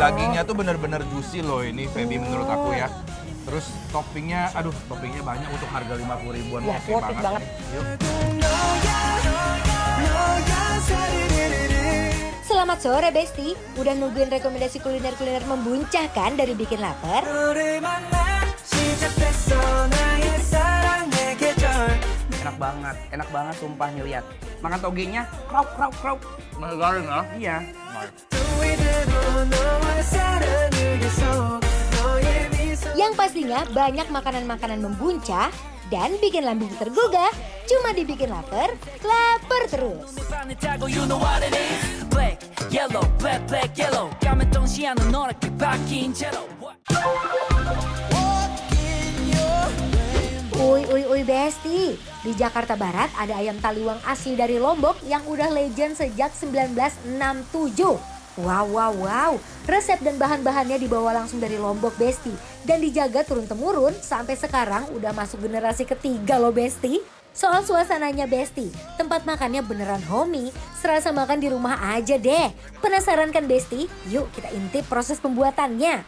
Dagingnya tuh bener-bener juicy loh ini, Feby menurut aku ya. Terus toppingnya, aduh toppingnya banyak untuk harga 50 ribuan. Ya, Oke worth it banget. Yuk. Selamat sore Besti, udah nungguin rekomendasi kuliner-kuliner membuncahkan dari bikin lapar? Enak banget sumpah nih lihat. Makan togenya, krau. Masih garing ya? Iya. Yang pastinya banyak makanan-makanan membuncah dan bikin lambung tergugah. Cuma dibikin lapar terus. Uy Besti, di Jakarta Barat ada ayam taliwang asli dari Lombok yang udah legend sejak 1967. Wow, resep dan bahan-bahannya dibawa langsung dari Lombok Besti dan dijaga turun-temurun sampai sekarang udah masuk generasi ketiga loh Besti. Soal suasananya Besti, tempat makannya beneran homey, serasa makan di rumah aja deh. Penasaran kan Besti? Yuk kita intip proses pembuatannya.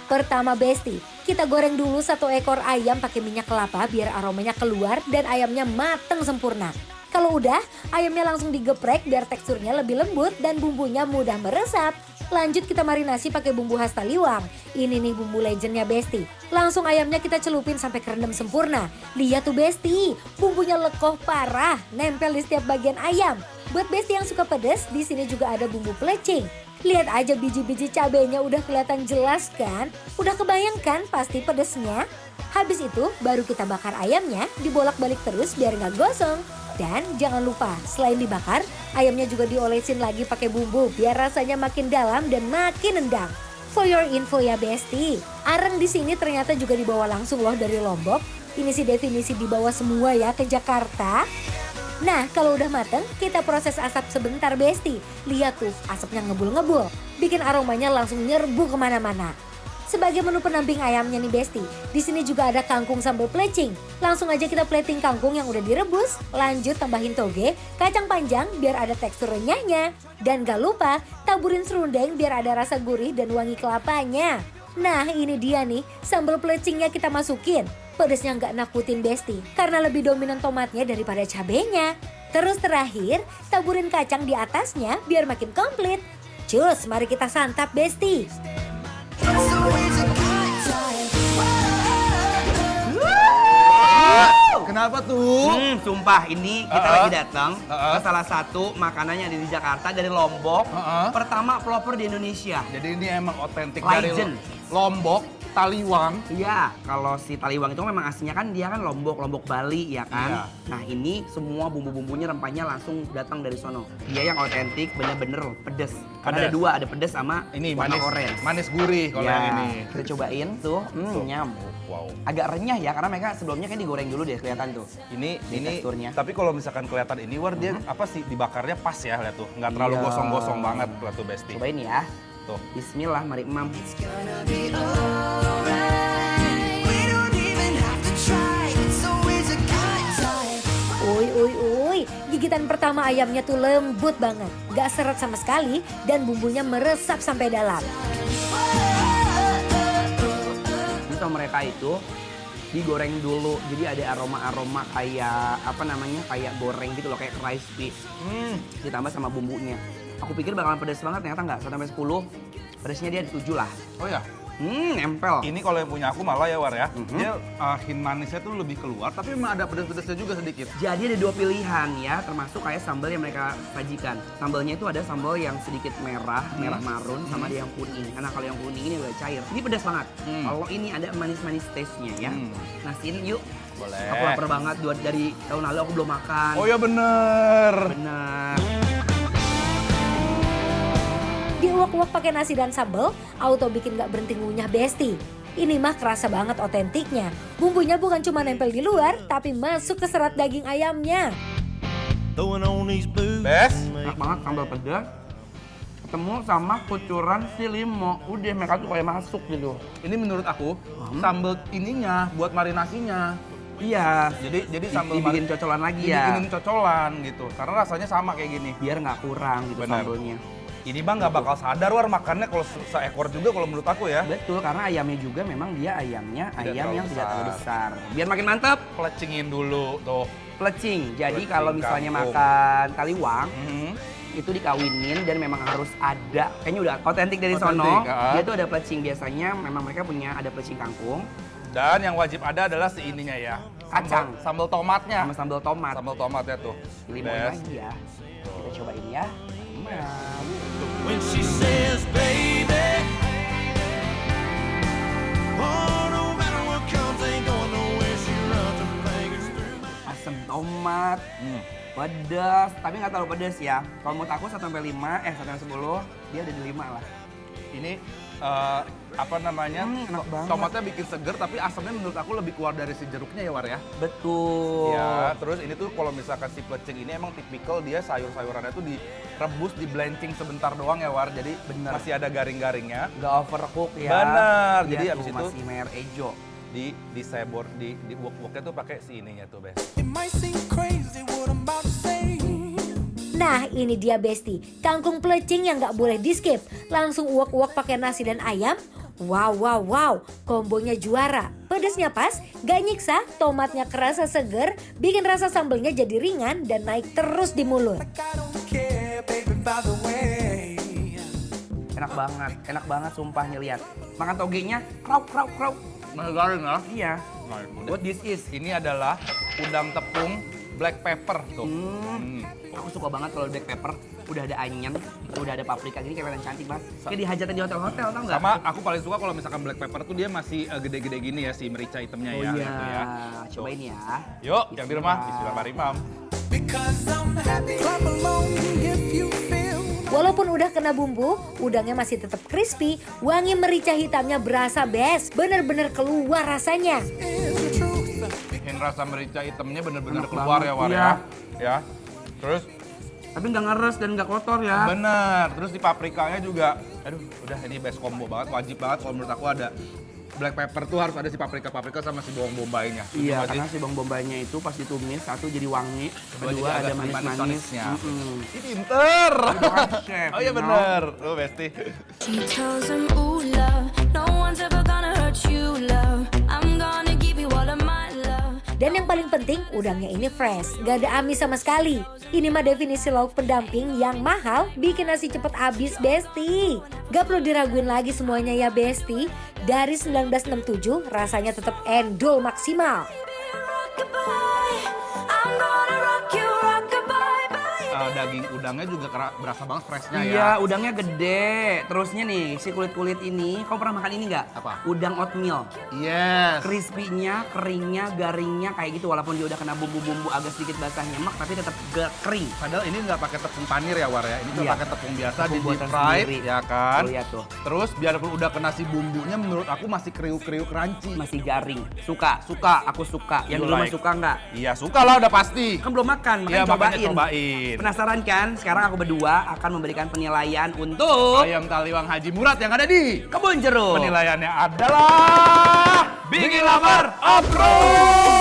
Pertama Besti, kita goreng dulu 1 ekor ayam pakai minyak kelapa biar aromanya keluar dan ayamnya mateng sempurna. Kalau udah, ayamnya langsung digeprek biar teksturnya lebih lembut dan bumbunya mudah meresap. Lanjut kita marinasi pakai bumbu khas Taliwang. Ini nih bumbu legendnya Besti. Langsung ayamnya kita celupin sampai kerendam sempurna. Lihat tuh Besti, bumbunya lekoh parah, nempel di setiap bagian ayam. Buat Besti yang suka pedas, di sini juga ada bumbu pelecing. Lihat aja biji-biji cabenya udah kelihatan jelas kan? Udah kebayangkan pasti pedesnya? Habis itu baru kita bakar ayamnya, dibolak-balik terus biar nggak gosong. Dan jangan lupa, selain dibakar, ayamnya juga diolesin lagi pakai bumbu biar rasanya makin dalam dan makin nendang. For your info ya Besti, areng di sini ternyata juga dibawa langsung loh dari Lombok. Ini sih definisi dibawa semua ya ke Jakarta. Nah, kalau udah mateng, kita proses asap sebentar Besti. Lihat tuh, asapnya ngebul-ngebul. Bikin aromanya langsung nyerbu kemana-mana. Sebagai menu pendamping ayamnya nih Besti, di sini juga ada kangkung sambal plecing. Langsung aja kita plating kangkung yang udah direbus, lanjut tambahin toge, kacang panjang biar ada tekstur renyahnya. Dan gak lupa taburin serundeng biar ada rasa gurih dan wangi kelapanya. Nah ini dia nih, sambal plecingnya kita masukin. Pedesnya nggak nakutin Besti, karena lebih dominan tomatnya daripada cabenya. Terus terakhir, taburin kacang di atasnya biar makin komplit. Cus, mari kita santap Besti. Kenapa tuh? Sumpah ini kita lagi datang ke salah satu makanan yang ada di Jakarta dari Lombok. Pertama pelopor di Indonesia. Jadi ini emang otentik Legend. dari Lombok, Taliwang. Iya, kalau si Taliwang itu memang aslinya kan dia kan Lombok Bali ya kan. Iya. Nah ini semua bumbu-bumbunya rempahnya langsung datang dari sono. Dia yang otentik bener-bener pedes. Karena ada Pedes. dua, ada pedes sama Ini warna manis, orange. manis gurih kalau Ya, yang ini. kita cobain tuh, nyam. Wow. Agak renyah ya karena mereka sebelumnya kan digoreng dulu deh kelihatan tuh. Ini teksturnya. Tapi kalau misalkan kelihatan ini war dia apa sih dibakarnya pas ya lihat tuh, nggak terlalu Iya. gosong-gosong banget lihat tuh Besti. Cobain ya. Tuh. Bismillah, mari Imam. Uy, gigitan pertama ayamnya tuh lembut banget. Gak seret sama sekali dan bumbunya meresap sampai dalam. Ini sama mereka itu digoreng dulu. Jadi ada aroma-aroma kayak apa namanya? Kayak goreng gitu loh, kayak crispy. Ditambah sama bumbunya. Aku pikir bakalan pedas banget, ternyata nggak. 1 sampai 10, pedasnya dia di 7 lah. Oh ya. Nempel. Ini kalau yang punya aku malah ya war ya. Dia hin manisnya tuh lebih keluar tapi memang ada pedas-pedasnya juga sedikit. Jadi ada 2 pilihan ya, termasuk kayak sambal yang mereka sajikan. Sambalnya itu ada sambal yang sedikit merah marun, sama ada yang kuning. Karena kalau yang kuning ini udah cair. Ini pedas banget. Kalau ini ada manis-manis taste-nya ya. Nasiin yuk. Boleh. Aku lapar banget, dari tahun lalu aku belum makan. Oh ya bener. Bener. Diuak-uak pakai nasi dan sambal, auto bikin gak berhenti ngunyah Besti. Ini mah kerasa banget otentiknya. Bumbunya bukan cuma nempel di luar, tapi masuk ke serat daging ayamnya. Bes. Enak banget sambal pedas. Ketemu sama kucuran si limo. Udah mereka tuh kayak masuk gitu. Ini menurut aku sambal ininya buat marinasinya. Iya. Jadi sambal dibikin cocolan lagi ya. Dibikinin cocolan gitu. Karena rasanya sama kayak gini. Biar nggak kurang gitu Bener. sambalnya. Ini bang nggak bakal sadar War makannya kalau seekor juga kalau menurut aku ya. Betul, karena ayamnya juga memang dia ayamnya Tidak ayam terlalu yang tidak terlalu besar. besar. Biar makin mantap, Pelecingin dulu tuh. pelecing. Jadi Pelecing kalau misalnya kangkung. makan taliwang, Mhm. itu dikawinin dan memang harus ada, kayaknya udah otentik dari sono. Otentik, Dia tuh ada pelecing, biasanya memang mereka punya ada pelecing kangkung Dan yang wajib ada adalah si ininya ya. Kacang. Sambal tomatnya. sama sambal tomat. Sambal tomatnya tuh. Limau Best. lagi ya. Kita cobain ya. When she says, baby, oh, no matter what comes, ain't going nowhere. She runs her fingers through my Asam tomat, Hmm. pedas, tapi nggak terlalu pedas ya. Kalau menurut aku 1-5, 1-10, dia ada di 5 lah. Ini apa namanya? Enak banget. Tomatnya bikin seger tapi asamnya menurut aku lebih keluar dari si jeruknya ya War ya. Betul. Ya, terus ini tuh kalau misalkan si plecing ini emang tipikal dia sayur-sayurannya tuh direbus, di blanching sebentar doang ya War. Jadi Bener. masih ada garing-garingnya. Nggak overcook ya. Bener. Dia Jadi tuh abis itu masih merah ejo. di sebor di wok-woknya tuh pakai si ininya tuh, Bes. It might seem crazy what I'm about to say. Nah ini dia Besti, kangkung pelecing yang nggak boleh di skip. Langsung uak-uak pakai nasi dan ayam. Wow, wow, wow, kombonya juara. Pedasnya pas, gak nyiksa, tomatnya kerasa seger, bikin rasa sambelnya jadi ringan dan naik terus di mulut. Like I don't care, baby, by the way. Enak banget sumpah nih lihat. Makan togenya, krauk. Masih garing ya? Iya. Nah, udah. What this is? Ini adalah udang tepung black pepper tuh. Aku suka banget kalau black pepper, udah ada onion, udah ada paprika gini kelihatan cantik banget. Kayak dihajatan di hotel-hotel tau nggak? Sama aku paling suka kalau misalkan black pepper tuh dia masih gede-gede gini ya si merica hitamnya Oh ya. iya, gitu ya. cobain ya. Yuk, yang di rumah Bismillahirrahmanirrahim. Because I'm happy. Clap along if you feel. Walaupun udah kena bumbu, udangnya masih tetap crispy, wangi merica hitamnya berasa best, bener-bener keluar rasanya. Is the truth. Yang rasa merica hitamnya bener-bener Enak keluar banget, ya War iya. ya. Terus Tapi nggak ngeres dan nggak kotor ya. bener, terus di paprikanya juga, aduh udah ini best combo banget, wajib banget kalau menurut aku ada black pepper tuh harus ada si paprika sama si bawang bombaynya. Iya, Setuju karena nggak si bawang bombaynya itu pas ditumis, satu jadi wangi, Kedua kedua jadi ada agak manis-manisnya. manis-manisnya. Mm-mm. sih? Ih, pinter! chef, Oh iya you know. bener, tuh Besti. She tells him, ooh, love, no one's ever gonna hurt you, love. I'm gonna give you all of my love. Dan yang paling penting, udangnya ini fresh, gak ada amis sama sekali. Ini mah definisi lauk pendamping yang mahal, bikin nasi cepet habis Besti. Gak perlu diraguin lagi semuanya ya Besti. Dari 1967, rasanya tetap endul maksimal. Rock-a-bye, I'm gonna rock you, rock-a-bye, bye. Daging udangnya juga berasa banget freshnya ya. Iya, udangnya gede. Terusnya nih, si kulit-kulit ini, kamu pernah makan ini nggak? Apa? Udang oatmeal. Yes. Crispy-nya, keringnya, garingnya kayak gitu. Walaupun dia udah kena bumbu-bumbu agak sedikit basah nyemek, tapi tetap kering. Padahal ini nggak pakai tepung panir ya War ya. Ini tuh Iya. pakai tepung biasa Tepung di deep buatan fried sendiri. ya kan. Tuh, lihat tuh. Terus biarpun udah kena si bumbunya menurut aku masih kriuk-kriuk crunchy. Masih garing. Suka, aku suka. Yang You dulu mah like. suka nggak? Iya suka lah udah pasti. Kan belum makan, Iya makanya makanya cobain. cobain. Penasaran kan? Sekarang aku berdua akan memberikan penilaian untuk Ayam taliwang Haji Murad yang ada di Kebun Jeruk. penilaiannya adalah Bikin Lapar Approve.